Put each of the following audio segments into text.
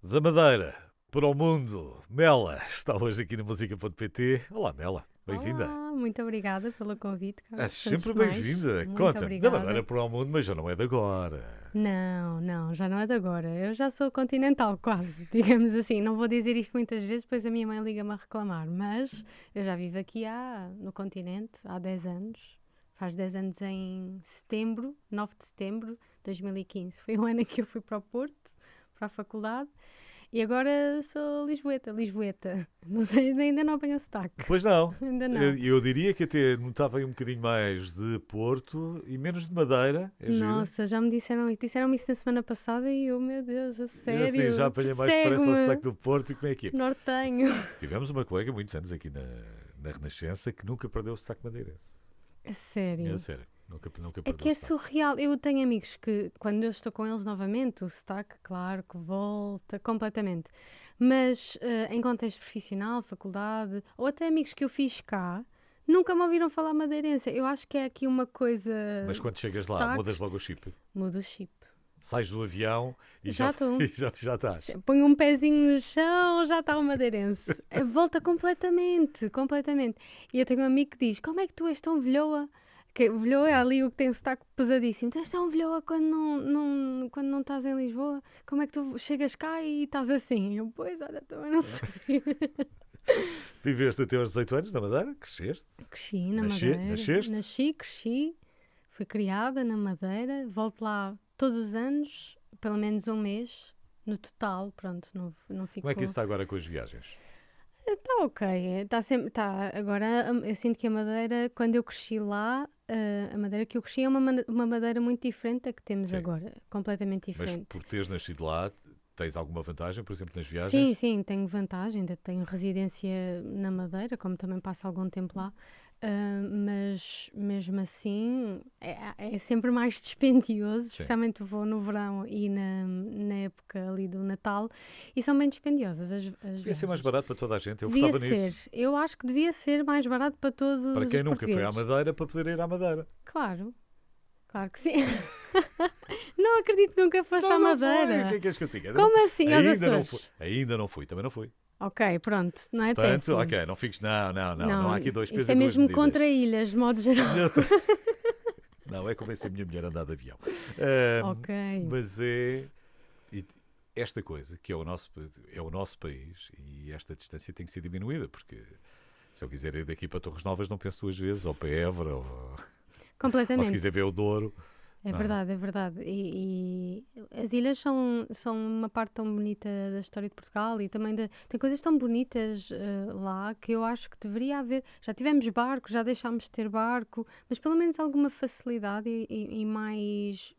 Da Madeira para o mundo, Mela está hoje aqui no Música.pt. Olá, Mela, bem-vinda. Olá, muito obrigada pelo convite, É Carlos. sempre Antes de mais, bem-vinda. muito Conta-me, da obrigada. Madeira para o mundo, mas já não é de agora. Não, já não é de agora. Eu já sou continental, quase, digamos assim. Não vou dizer isto muitas vezes, depois a minha mãe liga-me a reclamar, mas eu já vivo aqui no continente há 10 anos. Faz 10 anos em setembro, 9 de setembro de 2015. Foi o ano em que eu fui para o Porto, para a faculdade. E agora sou lisboeta. Não sei, ainda não apanho o sotaque. Pois não. Ainda não. Eu diria que até notava aí um bocadinho mais de Porto e menos de Madeira. É giro. Nossa, já me disseram isso na semana passada e eu, meu Deus, a Eu sério, assim, já apanhei mais depressa ao sotaque do Porto e como é que é? nortenho. Tivemos uma colega muitos anos aqui na Renascença que nunca perdeu o sotaque madeirense. A sério. É sério, nunca É perdeu que o é sotaque. surreal. Eu tenho amigos que, quando eu estou com eles novamente, o sotaque, claro, que volta completamente. Mas em contexto profissional, faculdade, ou até amigos que eu fiz cá, nunca me ouviram falar madeirense. Eu acho que é aqui uma coisa. Mas quando de chegas lá, sotaques, mudas logo o chip. muda o chip. Sais do avião e Já estou. já estás. Põe um pezinho no chão, já está o madeirense. Volta completamente. E eu tenho um amigo que diz: Como é que tu és tão velhoa? Que velhoa é ali o que tem o sotaque pesadíssimo. Tu és tão velhoa quando não estás em Lisboa? Como é que tu chegas cá e estás assim? Eu, pois, olha, também não sei. Viveste até aos 18 anos na Madeira? Cresceste? Cresci na Madeira. Nasceste? Nasci, cresci. Fui criada na Madeira. Volto lá todos os anos, pelo menos um mês. No total, pronto, não fico. Como é que isso está agora com as viagens? Está ok, está sempre, tá. Agora eu sinto que a Madeira, quando eu cresci lá, a Madeira que eu cresci é uma Madeira muito diferente da que temos Sim. agora, completamente Mas diferente. por teres nascido lá, tens alguma vantagem, por exemplo, nas viagens? Sim, tenho vantagem, ainda tenho residência na Madeira, como também passo algum tempo lá, mas mesmo assim é sempre mais dispendioso, especialmente vou no verão e na época ali do Natal, e são bem dispendiosas as Devia ser mais viagens. barato para toda a gente. Eu Devia votava ser, nisso. eu acho que devia ser mais barato para todos Para quem os nunca foi à portugueses. Madeira, para poder ir à Madeira. Claro que sim. Não acredito que nunca foste à Não foi. Madeira. O que é que és que eu diga? Como assim, aos Ainda não Açores? fui. Ainda não fui, também não fui. Ok, pronto, não é Portanto, péssimo. ok, não fiques. Não há aqui dois pesos isto é e duas mesmo medidas. contra ilhas, de modo geral. Eu tô- Não, é convencer a minha mulher a andar de avião. Ok. Mas é esta coisa que é o nosso país e esta distância tem que ser diminuída, porque se eu quiser ir daqui para Torres Novas não penso duas vezes, ou para Évora, ou se Completamente. quiser ver o Douro. É verdade. E as ilhas são uma parte tão bonita da história de Portugal e também tem coisas tão bonitas lá que eu acho que deveria haver. Já tivemos barco, já deixámos de ter barco, mas pelo menos alguma facilidade e mais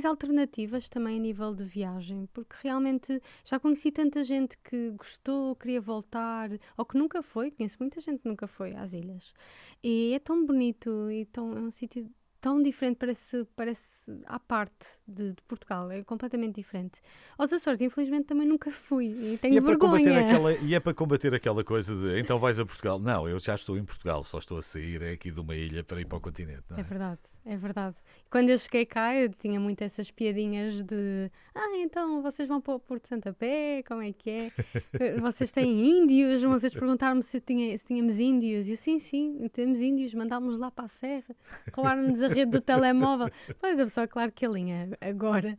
alternativas também a nível de viagem, porque realmente já conheci tanta gente que gostou, queria voltar, ou que nunca foi, conheço muita gente que nunca foi às ilhas. E é tão bonito e é um sítio tão diferente, parece à parte de Portugal, é completamente diferente. Aos Açores, infelizmente, também nunca fui e tenho vergonha. É para combater aquela coisa de então vais a Portugal. Não, eu já estou em Portugal, só estou a sair aqui de uma ilha para ir para o continente. Não é? É verdade. Quando eu cheguei cá, eu tinha muito essas piadinhas de então vocês vão para o Porto de Santa Pé, como é que é? Vocês têm índios? Uma vez perguntaram-me se tínhamos índios. E eu, sim, temos índios, mandámos lá para a serra, roubaram-nos a rede do telemóvel. Pois a pessoa, claro que a linha agora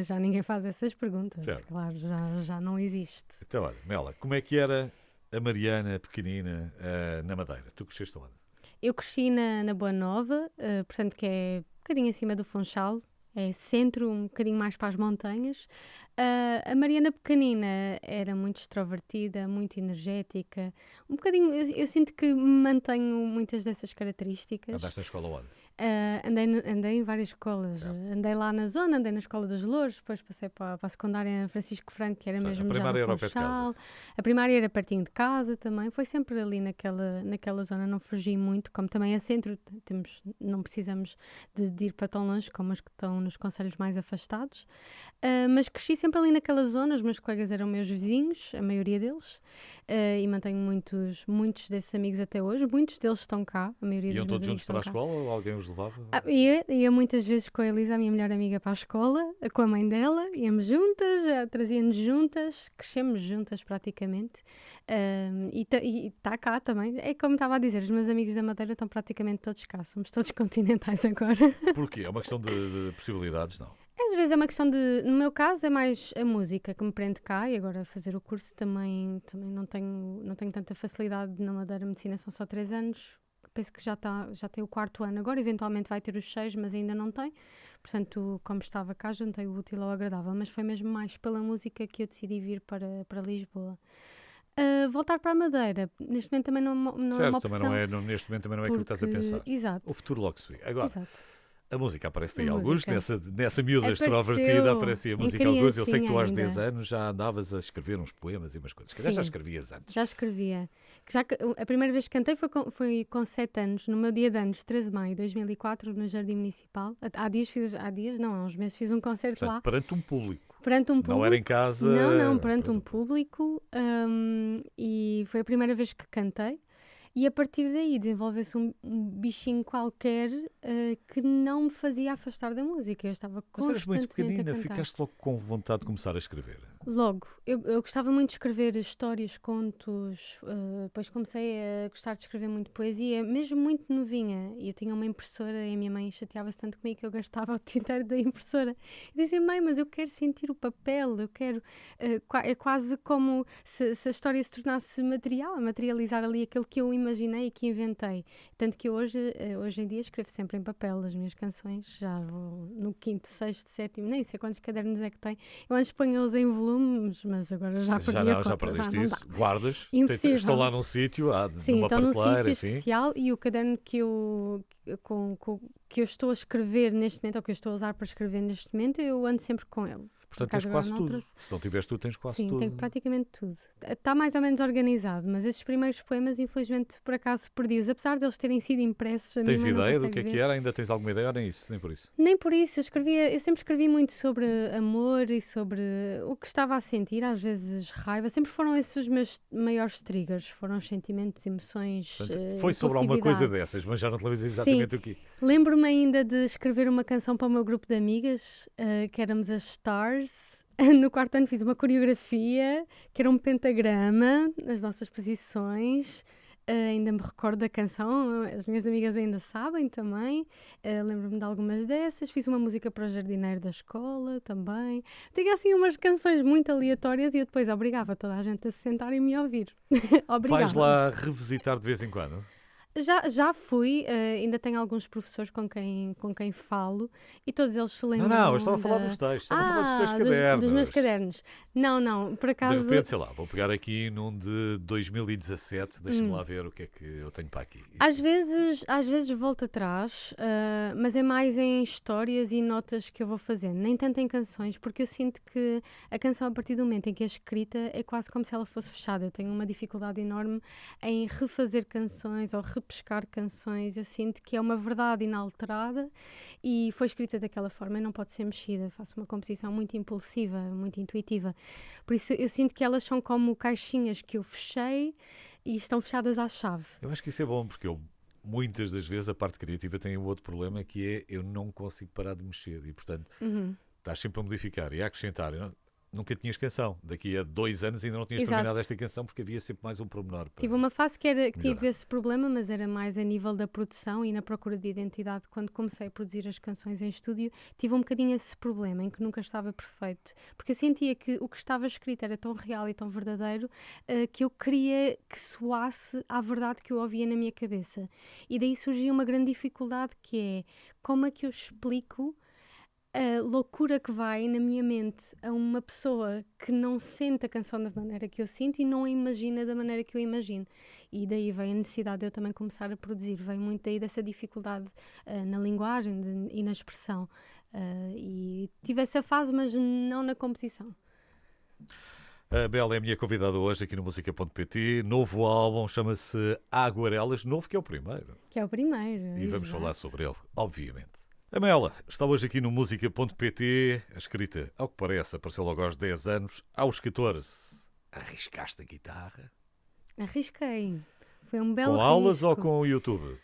já ninguém faz essas perguntas, Certo. claro, já não existe. Então, olha, Mela, como é que era a Mariana pequenina na Madeira? Tu cresceste onde? Eu cresci na Boa Nova, portanto que é um bocadinho acima do Funchal, é centro, um bocadinho mais para as montanhas. A Mariana pequenina era muito extrovertida, muito energética, um bocadinho, eu sinto que mantenho muitas dessas características. Andaste na escola onde? Andei em várias escolas. Certo. Andei lá na zona, andei na Escola dos Louros, depois passei para a secundária Francisco Franco, que era Portanto, mesmo a já primária no era ao pé de casa. Funchal. A primária era pertinho de casa também. Foi sempre ali naquela zona, não fugi muito. Como também é centro, não precisamos de ir para tão longe como os que estão nos concelhos mais afastados. Mas cresci sempre ali naquela zona. Os meus colegas eram meus vizinhos, a maioria deles. E mantenho muitos desses amigos até hoje. Muitos deles estão cá, a maioria Iam dos meus todos amigos juntos para a estão cá. escola ou alguém vos levava? Ia muitas vezes com a Elisa, a minha melhor amiga, para a escola, com a mãe dela, íamos juntas, trazíamos juntas, crescemos juntas praticamente. E está cá também. É como estava a dizer, os meus amigos da Madeira estão praticamente todos cá, somos todos continentais agora. Porquê? É uma questão de possibilidades, não? Às vezes é uma questão de, no meu caso, é mais a música que me prende cá, e agora fazer o curso também não tenho tanta facilidade na Madeira. Medicina são só 3 anos, penso que já tem o 4º ano agora, eventualmente vai ter os 6, mas ainda não tem. Portanto, como estava cá, juntei o útil ao agradável, mas foi mesmo mais pela música que eu decidi vir para Lisboa. Voltar para a Madeira, neste momento também não é uma opção. Neste momento também não é aquilo que estás a pensar. Exato. O futuro logo se vê. Agora, Exato. a música aparece daí A alguns, música. nessa miúda Apareceu extrovertida aparecia a em música alguns. Eu sei que tu aos criancinha 10 ainda. anos já andavas a escrever uns poemas e umas coisas. Se calhar já Sim. escrevias antes. Já escrevia. A primeira vez que cantei foi com 7 anos, no meu dia de anos, 13 de maio de 2004, no Jardim Municipal. Há uns meses fiz um concerto Portanto, lá. perante um público. Perante um público. Não era em casa. Não, perante um público. E foi a primeira vez que cantei. E a partir daí desenvolveu-se um bichinho qualquer que não me fazia afastar da música. Eu estava Mas eras muito constantemente a pequenina, cantar. ficaste logo com vontade de começar a escrever. Logo, eu gostava muito de escrever histórias, contos, depois comecei a gostar de escrever muito poesia, mesmo muito novinha. E eu tinha uma impressora e a minha mãe chateava-se tanto comigo que eu gastava o tinteiro da impressora. E dizia, mãe, mas eu quero sentir o papel, eu quero... é quase como se a história se tornasse material, a materializar ali aquilo que eu imaginei e que inventei. Tanto que hoje em dia escrevo sempre em papel as minhas canções, já vou no 5º, 6º, 7º, nem sei quantos cadernos é que tem. Eu antes ponho-os em volumes, mas agora já perdi a conta. Já perdeste não isso. dá. Guardas. Impossível. Estão lá num sítio, Sim, numa então num prateleira, sítio enfim. especial, e o caderno que eu estou a escrever neste momento, ou que eu estou a usar para escrever neste momento, eu ando sempre com ele. Portanto, Por acaso tens agora quase não tudo. trouxe. Se não tiveres tudo, tens quase Sim, tudo. tenho praticamente tudo. Está mais ou menos organizado, mas esses primeiros poemas, infelizmente, por acaso perdi-os. Apesar de eles terem sido impressos, a minha Tens mãe não ideia do consegue que ver. era? Ainda tens alguma ideia? Ou nem isso? Nem por isso. Nem por isso, eu sempre escrevi muito sobre amor e sobre o que estava a sentir, às vezes raiva. Sempre foram esses os meus maiores triggers, foram os sentimentos, emoções, Portanto, foi sobre alguma coisa impulsividade. dessas, mas já não te lembras exatamente o quê. Lembro-me ainda de escrever uma canção para o meu grupo de amigas, que éramos as Stars. No 4º ano fiz uma coreografia, que era um pentagrama, nas nossas posições. Ainda me recordo da canção, as minhas amigas ainda sabem também. Lembro-me de algumas dessas. Fiz uma música para o jardineiro da escola também. Tenho assim umas canções muito aleatórias e eu depois obrigava toda a gente a se sentar e me ouvir. Obrigava. Vais lá revisitar de vez em quando? Já fui, ainda tenho alguns professores com quem falo e todos eles se lembram. Não, eu estava a falar dos textos, estava a falar dos teus cadernos. Dos meus cadernos. Não, por acaso. De repente, sei lá, vou pegar aqui num de 2017, deixa-me lá ver o que é que eu tenho para aqui. Às vezes volto atrás, mas é mais em histórias e notas que eu vou fazendo, nem tanto em canções, porque eu sinto que a canção, a partir do momento em que é escrita, é quase como se ela fosse fechada. Eu tenho uma dificuldade enorme em refazer canções ou repescar canções. Eu sinto que é uma verdade inalterada e foi escrita daquela forma e não pode ser mexida. Faço uma composição muito impulsiva, muito intuitiva. Por isso eu sinto que elas são como caixinhas que eu fechei e estão fechadas à chave. Eu acho que isso é bom, porque muitas das vezes a parte criativa tem um outro problema, que é eu não consigo parar de mexer e, portanto, estás sempre a modificar e a acrescentar. Nunca tinhas canção. Daqui a 2 anos ainda não tinhas terminado esta canção, porque havia sempre mais um pormenor. Tive uma fase que tive esse problema, mas era mais a nível da produção e na procura de identidade. Quando comecei a produzir as canções em estúdio, tive um bocadinho esse problema, em que nunca estava perfeito. Porque eu sentia que o que estava escrito era tão real e tão verdadeiro que eu queria que soasse à verdade que eu ouvia na minha cabeça. E daí surgiu uma grande dificuldade, que é como é que eu explico a loucura que vai na minha mente a uma pessoa que não sente a canção da maneira que eu sinto e não a imagina da maneira que eu imagino. E daí veio a necessidade de eu também começar a produzir. Veio muito daí dessa dificuldade na linguagem e na expressão. E tive essa fase, mas não na composição. A Bela é a minha convidada hoje aqui no Música.pt. Novo álbum, chama-se Aguarelas. Novo, que é o primeiro. Que é o primeiro. E vamos falar sobre ele, obviamente. A Mela está hoje aqui no Música.pt. A escrita, ao que parece, apareceu logo aos 10 anos. Aos 14, arriscaste a guitarra? Arrisquei. Foi um belo Com aulas risco. ou com o YouTube?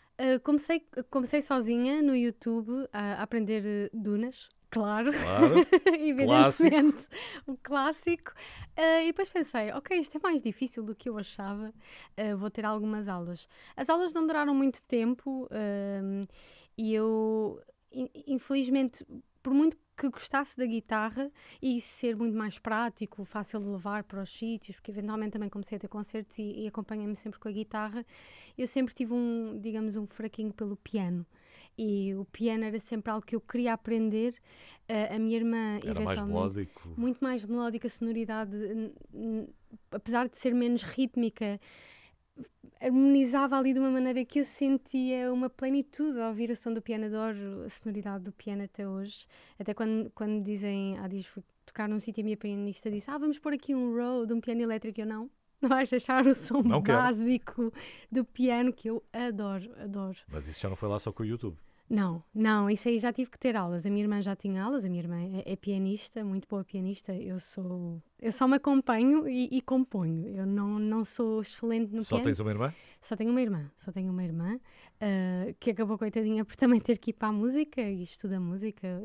Comecei sozinha no YouTube a aprender dunas, claro, Claro, clássico. evidentemente, o clássico. E depois pensei, ok, isto é mais difícil do que eu achava, vou ter algumas aulas. As aulas não duraram muito tempo, e eu, infelizmente, por muito que gostasse da guitarra e ser muito mais prático, fácil de levar para os sítios, porque eventualmente também comecei a ter concertos e acompanhei-me sempre com a guitarra, eu sempre tive digamos, um fraquinho pelo piano. E o piano era sempre algo que eu queria aprender. A minha irmã, Era mais eventualmente, melódico. muito mais melódica, sonoridade, apesar de ser menos rítmica, harmonizava ali de uma maneira que eu sentia uma plenitude ao ouvir o som do piano. Adoro a sonoridade do piano até hoje. Até quando dizem, fui tocar num sítio e a minha pianista disse, vamos pôr aqui um row de um piano elétrico. Eu não vais deixar o som Não quero. básico do piano, que eu adoro. Mas isso já não foi lá só com o YouTube. Não, isso aí já tive que ter aulas. A minha irmã já tinha aulas, a minha irmã é pianista, muito boa pianista. Eu só me acompanho e componho. Eu não sou excelente no Só piano. tens uma irmã? Só tenho uma irmã, que acabou, coitadinha, por também ter que ir para a música e estuda música.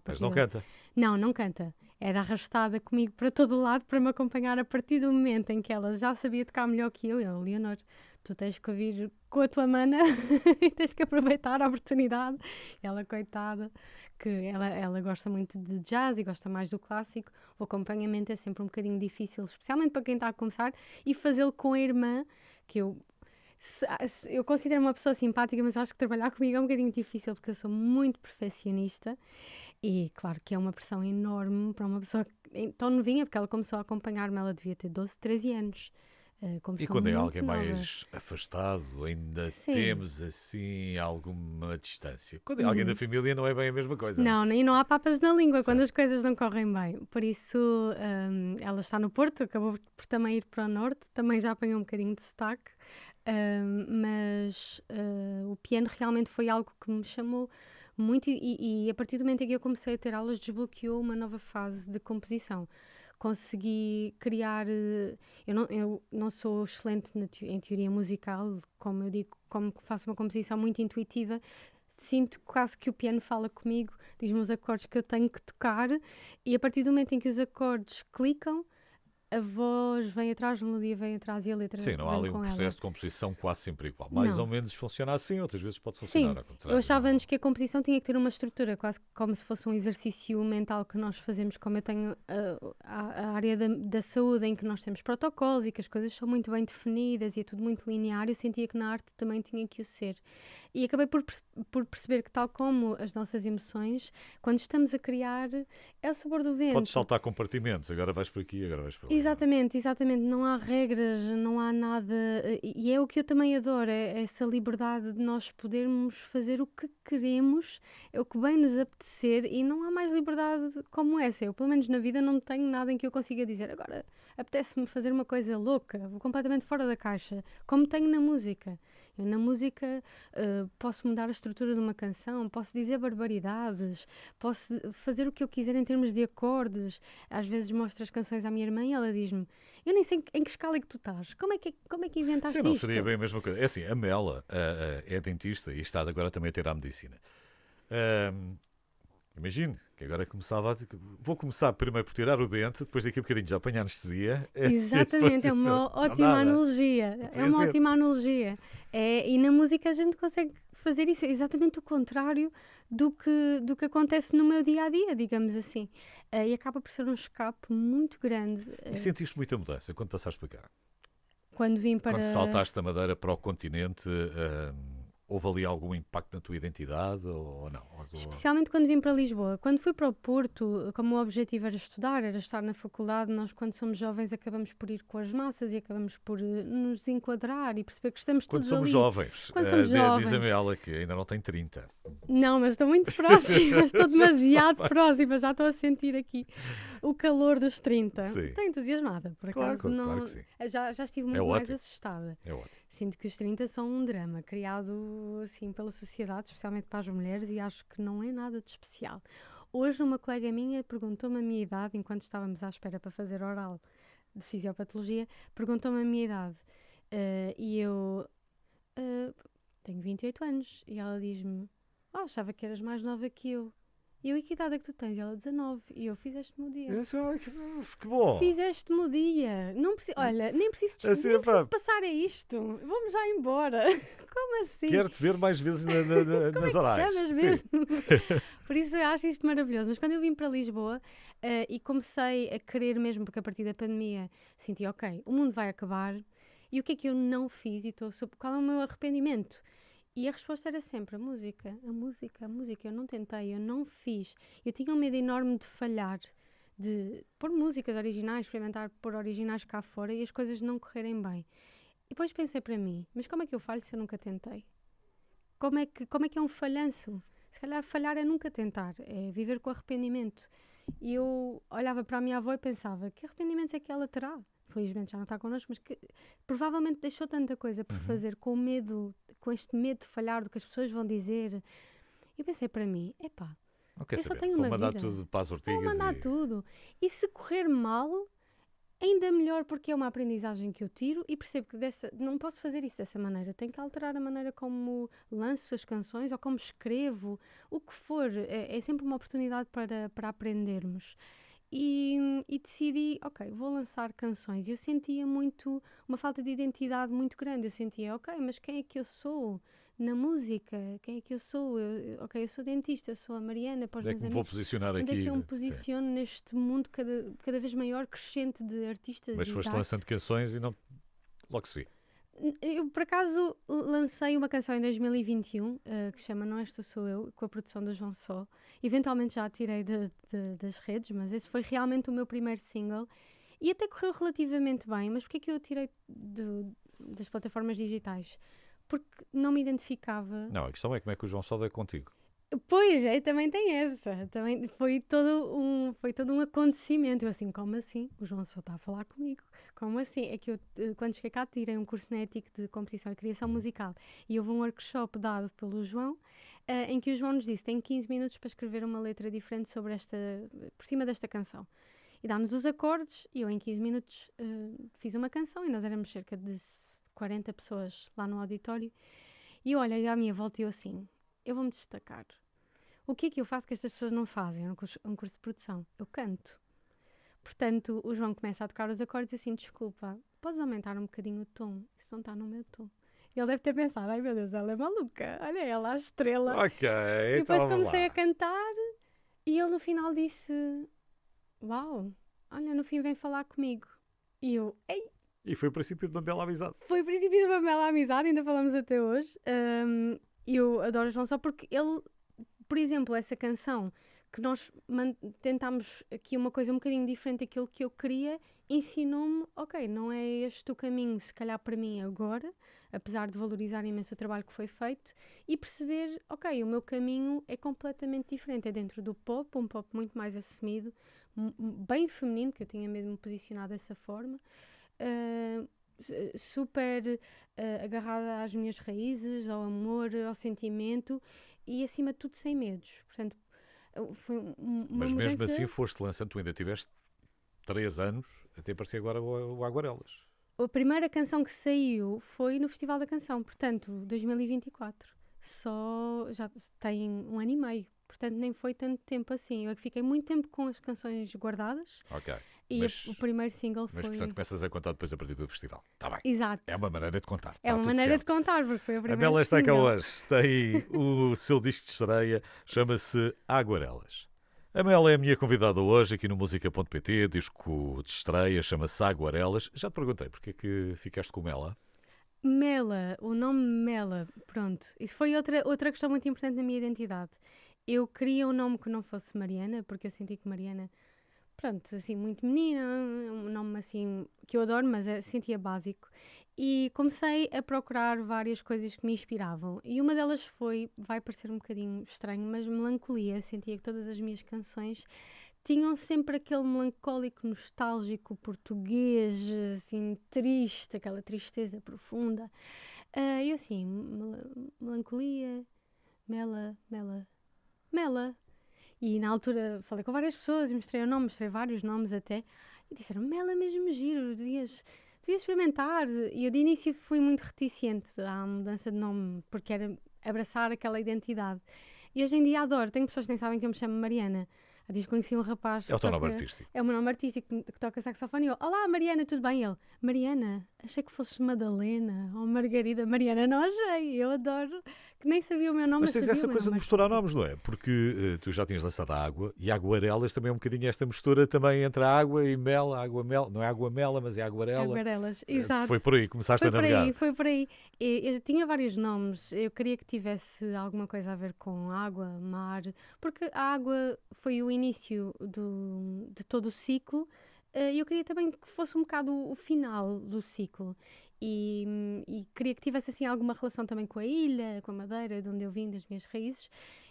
Mas não canta. Não canta. Era arrastada comigo para todo o lado para me acompanhar a partir do momento em que ela já sabia tocar melhor que eu. Leonor, tu tens que ouvir com a tua mana e tens que aproveitar a oportunidade. Ela, coitada, que ela gosta muito de jazz e gosta mais do clássico. O acompanhamento é sempre um bocadinho difícil, especialmente para quem está a começar, e fazê-lo com a irmã, que eu considero uma pessoa simpática, mas eu acho que trabalhar comigo é um bocadinho difícil porque eu sou muito perfeccionista e claro que é uma pressão enorme para uma pessoa tão novinha, porque ela começou a acompanhar-me, ela devia ter 12, 13 anos. E quando é muito alguém nova. mais afastado, ainda Sim. temos assim alguma distância. Quando é alguém da família não é bem a mesma coisa. Não, e não há papas na língua quando Certo. as coisas não correm bem. Por isso, ela está no Porto, acabou por também ir para o Norte, também já apanhou um bocadinho de sotaque, mas o piano realmente foi algo que me chamou muito e a partir do momento em que eu comecei a ter aulas desbloqueou uma nova fase de composição. Consegui criar. Eu não sou excelente em teoria musical, como eu digo, como faço uma composição muito intuitiva. Sinto quase que o piano fala comigo, diz-me os acordes que eu tenho que tocar, e a partir do momento em que os acordes clicam, a voz vem atrás, a melodia vem atrás e a letra Sim, não há vem ali um com ela. processo de composição quase sempre igual. Mais Não. ou menos funciona assim, outras vezes pode Sim, funcionar ao contrário. eu achava antes que a composição tinha que ter uma estrutura, quase como se fosse um exercício mental que nós fazemos, como eu tenho a área da saúde em que nós temos protocolos e que as coisas são muito bem definidas e é tudo muito linear. Eu sentia que na arte também tinha que o ser. E acabei por perceber que, tal como as nossas emoções, quando estamos a criar, é o sabor do vento. Podes saltar compartimentos, agora vais por aqui, agora vais por ali. Exatamente, não há regras, não há nada, e é o que eu também adoro, é essa liberdade de nós podermos fazer o que queremos, é o que bem nos apetecer, e não há mais liberdade como essa. Eu, pelo menos na vida, não tenho nada em que eu consiga dizer, agora apetece-me fazer uma coisa louca, vou completamente fora da caixa, como tenho na música. Eu, na música, posso mudar a estrutura de uma canção, posso dizer barbaridades, posso fazer o que eu quiser em termos de acordes. Às vezes mostro as canções à minha irmã e ela diz-me, eu nem sei em que escala é que tu estás, como é que inventaste Sim, não isto? seria bem a mesma coisa. É assim, a Mela é dentista e está agora também a ter a medicina. Imagine que agora vou começar primeiro por tirar o dente, depois daqui a bocadinho já apanhar anestesia. Exatamente, é uma ótima analogia. É uma ótima analogia. E na música a gente consegue fazer isso, exatamente o contrário do que acontece no meu dia-a-dia, digamos assim. E acaba por ser um escape muito grande. E sentiste muita mudança quando passaste para cá? Quando vim para... Quando saltaste da Madeira para o continente, houve ali algum impacto na tua identidade ou não? Especialmente quando vim para Lisboa. Quando fui para o Porto, como o objetivo era estudar, era estar na faculdade, nós quando somos jovens acabamos por ir com as massas e acabamos por nos enquadrar e perceber que estamos todos ali. Quando somos jovens. Diz-me ela que ainda não tem 30. Não, mas estou muito próxima, estou demasiado próxima, já estou a sentir aqui o calor dos 30. Sim. Estou entusiasmada, por acaso. Claro que sim. Já estive muito mais assustada. É ótimo. Sinto que os 30 são um drama criado assim pela sociedade, especialmente para as mulheres, e acho que não é nada de especial. Hoje uma colega minha perguntou-me a minha idade, enquanto estávamos à espera para fazer oral de fisiopatologia, perguntou-me a minha idade. E eu... tenho 28 anos. E ela diz-me, achava que eras mais nova que eu. E eu, e que idade é que tu tens? E ela, 19. E eu, fizeste-me o dia. Que bom! Fizeste-me o dia. Não olha, nem preciso Assim, nem preciso passar a isto. Vamos já embora. Como assim? Quero-te ver mais vezes Como nas é que te orais. chamas mesmo? Por isso eu acho isto maravilhoso. Mas quando eu vim para Lisboa e comecei a querer mesmo, porque a partir da pandemia senti, ok, o mundo vai acabar. E o que é que eu não fiz? E qual é o meu arrependimento? E a resposta era sempre a música, a música, a música. Eu não tentei, eu não fiz. Eu tinha um medo enorme de falhar, de pôr músicas originais, experimentar pôr originais cá fora e as coisas não correrem bem. E depois pensei para mim, mas como é que eu falho se eu nunca tentei? Como é que é um falhanço? Se calhar falhar é nunca tentar, é viver com arrependimento. E eu olhava para a minha avó e pensava, que arrependimentos é que ela terá? Felizmente já não está connosco, mas que provavelmente deixou tanta coisa por fazer com medo, com este medo de falhar, do que as pessoas vão dizer. Eu pensei para mim, Não quer eu só saber. tenho Vou uma mandar vida. tudo para as Vou ortigas mandar tudo. E se correr mal, ainda melhor, porque é uma aprendizagem que eu tiro e percebo que não posso fazer isso dessa maneira. Tenho que alterar a maneira como lanço as canções ou como escrevo, o que for. É sempre uma oportunidade para aprendermos. E decidi, ok, vou lançar canções. Eu sentia uma falta de identidade muito grande. Eu sentia, ok, mas quem é que eu sou na música? Quem é que eu sou? Eu sou dentista, eu sou a Mariana para os Onde é meus que me vou amigos. posicionar Onde aqui? é que eu me posiciono neste mundo cada vez maior, crescente de artistas Mas e foste de lançando arte? canções e não. Logo se vê. Eu, por acaso, lancei uma canção em 2021 que se chama Não És Tu, Sou Eu, com a produção do João Só. Eventualmente já a tirei das redes, mas esse foi realmente o meu primeiro single. E até correu relativamente bem, mas porquê é que eu a tirei das plataformas digitais? Porque não me identificava. Não, a questão é como é que o João Soda é contigo. Pois é, também tem essa. Também foi todo um acontecimento. Eu assim, como assim? O João só está a falar comigo. Como assim? É que eu, quando cheguei cá, tirei um curso na ética de composição e criação musical. E houve um workshop dado pelo João, em que o João nos disse, tem 15 minutos para escrever uma letra diferente por cima desta canção. E dá-nos os acordes, e eu em 15 minutos fiz uma canção, e nós éramos cerca de 40 pessoas lá no auditório. E eu olhei à minha volta e eu assim, eu vou-me destacar. O que é que eu faço que estas pessoas não fazem? Um curso de produção. Eu canto. Portanto, o João começa a tocar os acordes e assim, desculpa, podes aumentar um bocadinho o tom? Isso não está no meu tom. Ele deve ter pensado, ai meu Deus, ela é maluca. Olha ela, a estrela. Ok, E depois então vamos comecei lá. a cantar e ele no final disse, uau, olha, no fim vem falar comigo. E eu, ei, E foi o princípio de uma bela amizade. foi o princípio de uma bela amizade, ainda falamos até hoje. Eu adoro o João só porque ele, por exemplo, essa canção que nós tentámos aqui uma coisa um bocadinho diferente daquilo que eu queria, ensinou-me, ok, não é este o caminho, se calhar para mim agora, apesar de valorizar imenso o trabalho que foi feito, e perceber, ok, o meu caminho é completamente diferente, é dentro do pop, um pop muito mais assumido, bem feminino, que eu tinha medo de me posicionar dessa forma, super agarrada às minhas raízes, ao amor, ao sentimento e acima de tudo sem medos. Portanto, foi uma Mas mesmo mudança. assim foste lançando, tu ainda tiveste 3 anos até aparecer agora o Aguarelas. A primeira canção que saiu foi no Festival da Canção, portanto, 2024. Já tem 1 ano e meio, portanto nem foi tanto tempo assim. Eu é que fiquei muito tempo com as canções guardadas. Ok. E o primeiro single foi... Mas portanto começas a contar depois a partir do festival. Está bem. Exato. É uma maneira de contar. É uma maneira de contar, porque foi o A primeiro Mela está cá single. hoje. Tem o seu disco de estreia, chama-se Aguarelas. A Mela é a minha convidada hoje aqui no música.pt, disco de estreia, chama-se Aguarelas. Já te perguntei, porque é que ficaste com Mela? Mela, o nome Mela, pronto. Isso foi outra questão muito importante na minha identidade. Eu queria um nome que não fosse Mariana, porque eu senti que Mariana, pronto, assim, muito menina, um nome assim que eu adoro, mas sentia básico. E comecei a procurar várias coisas que me inspiravam. E uma delas vai parecer um bocadinho estranho, mas melancolia. Eu sentia que todas as minhas canções tinham sempre aquele melancólico, nostálgico português, assim, triste, aquela tristeza profunda. E assim, melancolia, Mela. E na altura falei com várias pessoas e mostrei o nome, mostrei vários nomes até. E disseram, Mela é mesmo giro, devias devia experimentar. E eu de início fui muito reticente à mudança de nome, porque era abraçar aquela identidade. E hoje em dia adoro. Tenho pessoas que nem sabem que eu me chamo Mariana. Há dias conheci um rapaz É o que teu nome toca... artístico. É o meu nome artístico que toca saxofone. E eu, olá Mariana, tudo bem? E ele, Mariana, achei que fosses Madalena ou Margarida. Mariana, não achei. Eu adoro. Que nem sabia o meu nome, Mas tens sabia essa o meu coisa de nome misturar artístico. nomes, não é? Porque tu já tinhas lançado a água e aguarelas também é um bocadinho esta mistura também entre a água e mel, a água-mel. Não é água-mela, mas é aguarela. Aguarelas, exato. Foi por aí, começaste a navegar. Foi por aí. Eu tinha vários nomes. Eu queria que tivesse alguma coisa a ver com água, mar, porque a água foi o início de todo o ciclo. E eu queria também que fosse um bocado o final do ciclo. E queria que tivesse assim alguma relação também com a ilha, com a Madeira, de onde eu vim, das minhas raízes.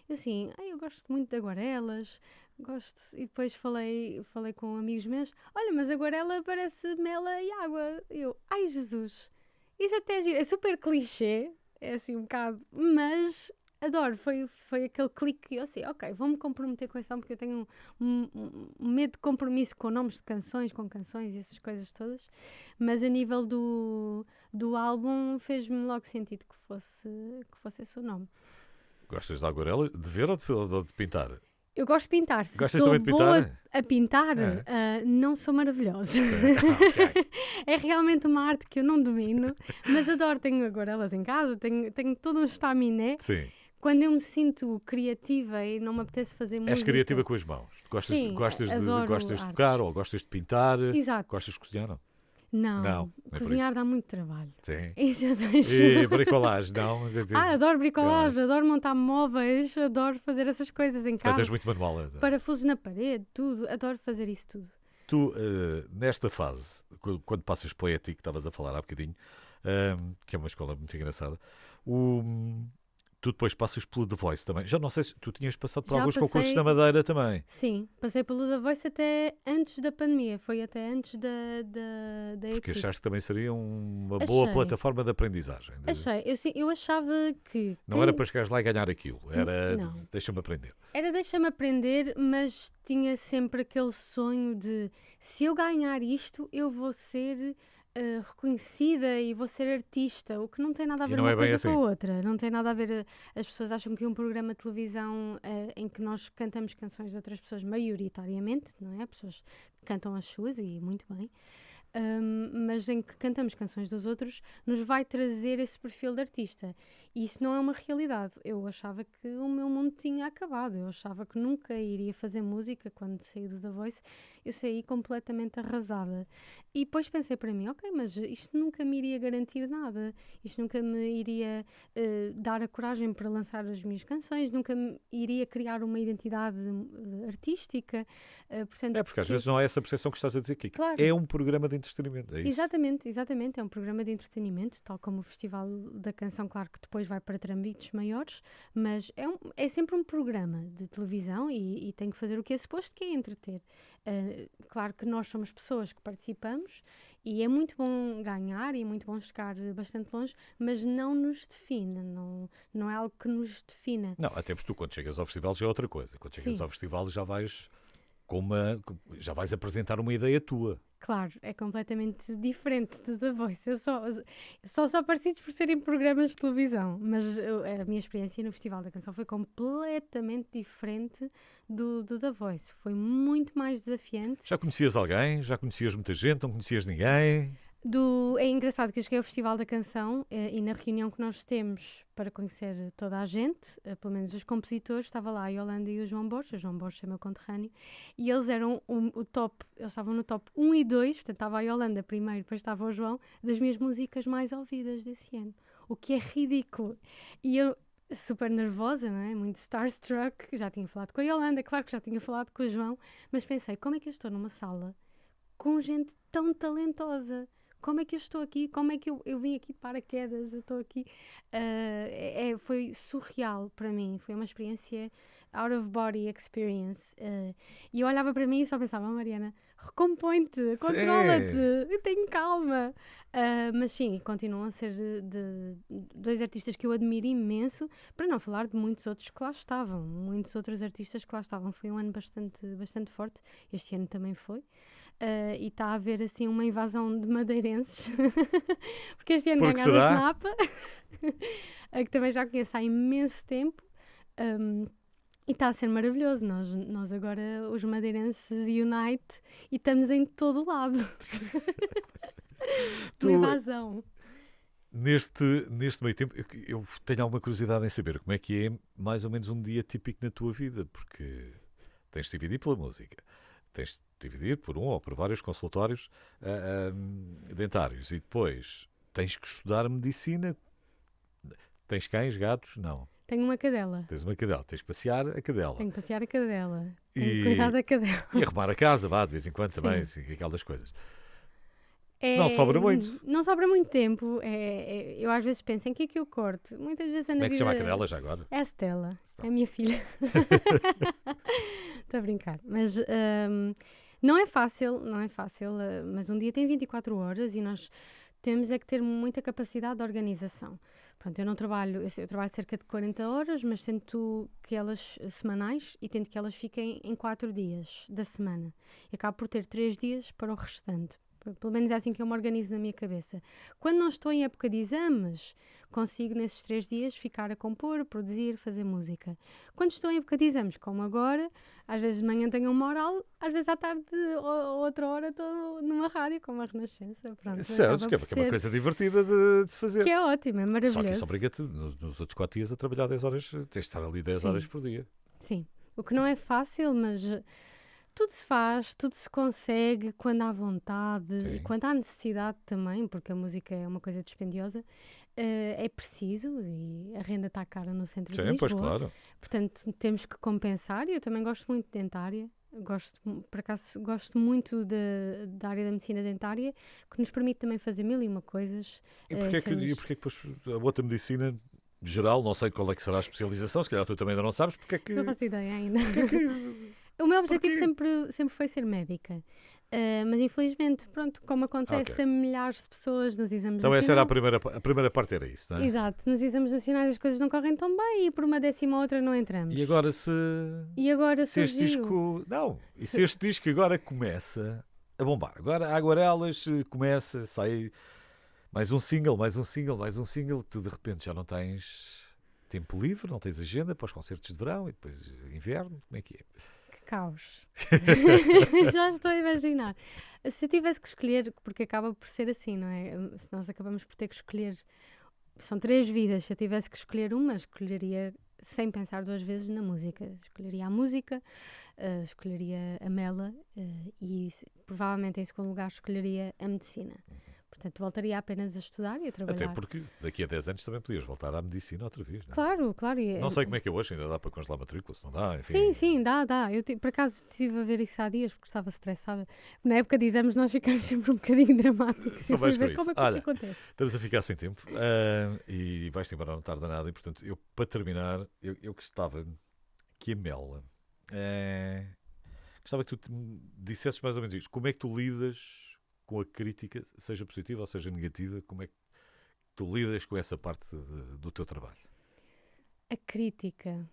Eu assim, eu gosto muito de aguarelas, gosto. E depois falei com amigos meus, olha, mas aguarela parece mela e água. Eu, ai Jesus, isso até é giro. É super clichê, é assim um bocado, mas adoro. Foi aquele clique que eu sei, ok, vou-me comprometer com esse nome, porque eu tenho um medo de compromisso com nomes de canções, com canções e essas coisas todas. Mas a nível do álbum fez-me logo sentido que fosse esse o nome. Gostas de aguarela? De ver ou de pintar? Eu gosto de pintar. Se Gostas sou também de boa pintar? a pintar, É. não sou maravilhosa. Ok. É realmente uma arte que eu não domino, mas adoro. Tenho aguarelas em casa, tenho todo um estaminé. Sim. Quando eu me sinto criativa e não me apetece fazer música... És criativa com as mãos. Sim, Gostas adoro de artes. tocar ou gostas de pintar? Exato. Gostas de cozinhar? Não. Não, Não é por cozinhar dá muito trabalho. Sim. Isso eu deixo. E bricolagem, não? Adoro bricolagem, adoro montar móveis, adoro fazer essas coisas em Portanto, casa. és muito manual. Parafusos na parede, tudo. Adoro fazer isso tudo. Tu, nesta fase, quando passas pela ETIC, que estavas a falar há bocadinho, que é uma escola muito engraçada, tu depois passas pelo The Voice também. Já não sei se tu tinhas passado por Já alguns passei. concursos na Madeira também. Sim, passei pelo The Voice até antes da pandemia. Foi até antes da Porque ETIC. achaste que também seria uma boa Achei. plataforma de aprendizagem. Achei. Eu achava que... Não era para chegares lá e ganhar aquilo. Era, Não. deixa-me aprender. Era deixa-me aprender, mas tinha sempre aquele sonho de se eu ganhar isto, eu vou ser reconhecida e vou ser artista, o que não tem nada a E ver não uma é bem coisa assim. com a outra. Não tem nada a ver. As pessoas acham que um programa de televisão em que nós cantamos canções de outras pessoas, maioritariamente, não é? Pessoas que cantam as suas e muito bem. Mas em que cantamos canções dos outros, nos vai trazer esse perfil de artista. E isso não é uma realidade. Eu achava que o meu mundo tinha acabado. Eu achava que nunca iria fazer música quando saí do The Voice. Eu saí completamente arrasada. E depois pensei para mim, ok, mas isto nunca me iria garantir nada. Isto nunca me iria dar a coragem para lançar as minhas canções. Nunca me iria criar uma identidade artística. Portanto, Porque às vezes não é essa percepção que estás a dizer aqui. Claro. É um programa de entretenimento. É isso. Exatamente. É um programa de entretenimento, tal como o Festival da Canção, claro que depois vai para trâmbitos maiores, mas é sempre um programa de televisão e tem que fazer o que é suposto, que é entreter. Claro que nós somos pessoas que participamos e é muito bom ganhar e é muito bom chegar bastante longe, mas não nos define, não é algo que nos defina. Não, até porque tu quando chegas ao festival já é outra coisa. Quando chegas Sim. ao festival já vais já vais apresentar uma ideia tua. Claro, é completamente diferente de The Voice. Eu só parecidos por serem programas de televisão, mas a minha experiência no Festival da Canção foi completamente diferente do The Voice. Foi muito mais desafiante. Já conhecias alguém? Já conhecias muita gente? Não conhecias ninguém? É engraçado que eu cheguei ao Festival da Canção e na reunião que nós temos para conhecer toda a gente, pelo menos os compositores, estava lá a Yolanda e o João Borges. O João Borges é meu conterrâneo, e eles eram eles estavam no top 1 e 2, portanto estava a Yolanda primeiro, depois estava o João, das minhas músicas mais ouvidas desse ano, o que é ridículo. E eu, super nervosa, não é? Muito starstruck, já tinha falado com a Yolanda, claro que já tinha falado com o João, mas pensei, como é que eu estou numa sala com gente tão talentosa? Como é que eu estou aqui? Como é que eu vim aqui de paraquedas? Eu estou aqui. Foi surreal para mim. Foi uma experiência out of body experience. E eu olhava para mim e só pensava, Mariana, recompõe-te, controla-te, tenho calma. Mas sim, continuam a ser de dois artistas que eu admiro imenso, para não falar de muitos outros que lá estavam. Muitos outros artistas que lá estavam. Foi um ano bastante forte. Este ano também foi. e está a haver assim uma invasão de madeirenses, porque este ano Porque ganharam a será? Snapa, que também já conheço há imenso tempo. E está a ser maravilhoso. Nós agora, os madeirenses unite e estamos em todo o lado. Tu, Uma invasão. neste meio tempo, eu tenho alguma curiosidade em saber como é que é mais ou menos um dia típico na tua vida, porque tens de dividir pela música, tens de dividir por um ou por vários consultórios dentários e depois tens que estudar medicina. Tens cães, gatos? Não. Tenho uma cadela. Tens uma cadela, tens de passear a cadela. Tenho que passear a cadela. Tenho que E, cuidar da cadela. e arrumar a casa, vá, de vez em quando também, Sim. assim, aquelas coisas. É, Não sobra muito. Não sobra muito tempo. Eu às vezes penso em que é que eu corto. Muitas vezes Como na é que se vida... chama a cadela já agora? É a Stella. É a minha filha. Estou a brincar. Mas não é fácil, mas um dia tem 24 horas e nós temos é que ter muita capacidade de organização. Pronto, eu não trabalho, eu trabalho cerca de 40 horas, mas tento que elas semanais e tento que elas fiquem em 4 dias da semana. E acabo por ter 3 dias para o restante. Pelo menos é assim que eu me organizo na minha cabeça. Quando não estou em época de exames, consigo nesses 3 dias ficar a compor, produzir, fazer música. Quando estou em época de exames, como agora, às vezes de manhã tenho uma oral, às vezes à tarde ou outra hora estou numa rádio com uma Renascença. Pronto, Certo, que é uma coisa divertida de se fazer. que é ótimo, é maravilhoso. Só que isso obriga-te, nos outros 4 dias, a trabalhar 10 horas, tens de estar ali 10 Sim. horas por dia. Sim, o que não é fácil, mas tudo se faz, tudo se consegue quando há vontade Sim. e quando há necessidade também, porque a música é uma coisa dispendiosa, é preciso e a renda está cara no centro de Sim, Lisboa. pois claro. Portanto, temos que compensar e eu também gosto muito de dentária. Por acaso, gosto muito da área da medicina dentária, que nos permite também fazer mil e uma coisas. E porquê que depois a outra medicina geral, não sei qual é que será a especialização, se calhar tu também ainda não sabes, porque é que... Não faço ideia ainda. Porque é que O meu objetivo Porquê? sempre foi ser médica. Mas infelizmente, pronto, como acontece Ok. a milhares de pessoas nos exames Então essa era nacionais. a primeira parte era isso, não é? Exato, nos exames nacionais as coisas não correm tão bem e por uma décima ou outra não entramos. E agora E agora se este surgiu. disco... Não, e se este disco agora começa a bombar. Agora a Aguarelas começa, sai mais um single, tu de repente já não tens tempo livre, não tens agenda para os concertos de verão e depois inverno, como é que é? Que caos. Já estou a imaginar. Se eu tivesse que escolher, porque acaba por ser assim, não é? Se nós acabamos por ter que escolher, são 3 vidas, se eu tivesse que escolher uma, escolheria sem pensar 2 vezes na música. Escolheria a música, escolheria a Mela e provavelmente em segundo lugar escolheria a medicina. Portanto, voltaria apenas a estudar e a trabalhar. Até porque daqui a 10 anos também podias voltar à medicina outra vez, não é? Claro, claro. Não sei como é que é hoje, ainda dá para congelar matrícula, se não dá, enfim. Sim, sim, dá. Eu, por acaso, estive a ver isso há dias porque estava estressada. Na época de exames nós ficamos sempre um bocadinho dramáticos. Só Eu fui vais com ver isso. como é que Olha, acontece. Estamos a ficar sem tempo e vais-te embora, não tarda nada. E portanto, eu para terminar, eu gostava que a Mela gostava que tu me dissesses mais ou menos isto. Como é que tu lidas com a crítica, seja positiva ou seja negativa? Como é que tu lidas com essa parte do teu trabalho? A crítica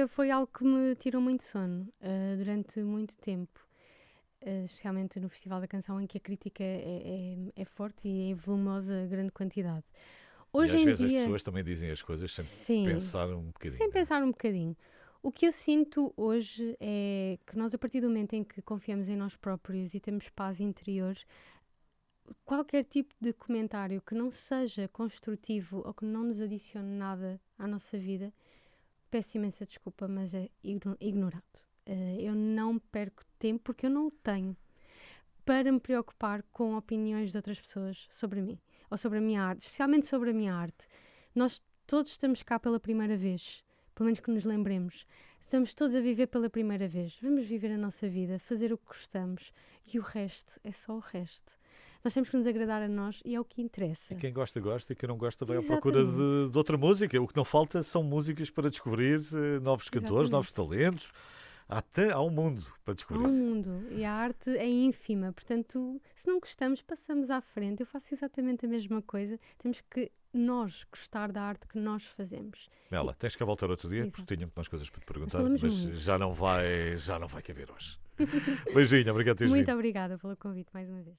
foi algo que me tirou muito sono durante muito tempo. Especialmente no Festival da Canção, em que a crítica é forte e é volumosa a grande quantidade. Hoje E às em vezes dia, as pessoas também dizem as coisas sem sim, pensar um bocadinho. sem pensar um bocadinho. O que eu sinto hoje é que nós, a partir do momento em que confiamos em nós próprios e temos paz interior, qualquer tipo de comentário que não seja construtivo ou que não nos adicione nada à nossa vida, peço imensa desculpa, mas é ignorado. Eu não perco tempo, porque eu não o tenho, para me preocupar com opiniões de outras pessoas sobre mim, ou sobre a minha arte, especialmente sobre a minha arte. Nós todos estamos cá pela primeira vez, pelo menos que nos lembremos. Estamos todos a viver pela primeira vez. Vamos viver a nossa vida, fazer o que gostamos, e o resto é só o resto. Nós temos que nos agradar a nós e é o que interessa. E quem gosta, gosta, e quem não gosta vai à Exatamente. procura de outra música. O que não falta são músicas para descobrir novos cantores, Exatamente. novos talentos. há um mundo para Há descobrir. um mundo e a arte é ínfima, portanto, se não gostamos, passamos à frente. Eu faço exatamente a mesma coisa. Temos que nós gostar da arte que nós fazemos. Mela, tens que voltar outro dia, Exato. porque tenho umas coisas para te perguntar, falamos mas muito. já não vai caber hoje. Beijinho, obrigado por teres vindo. Muito obrigada pelo convite mais uma vez.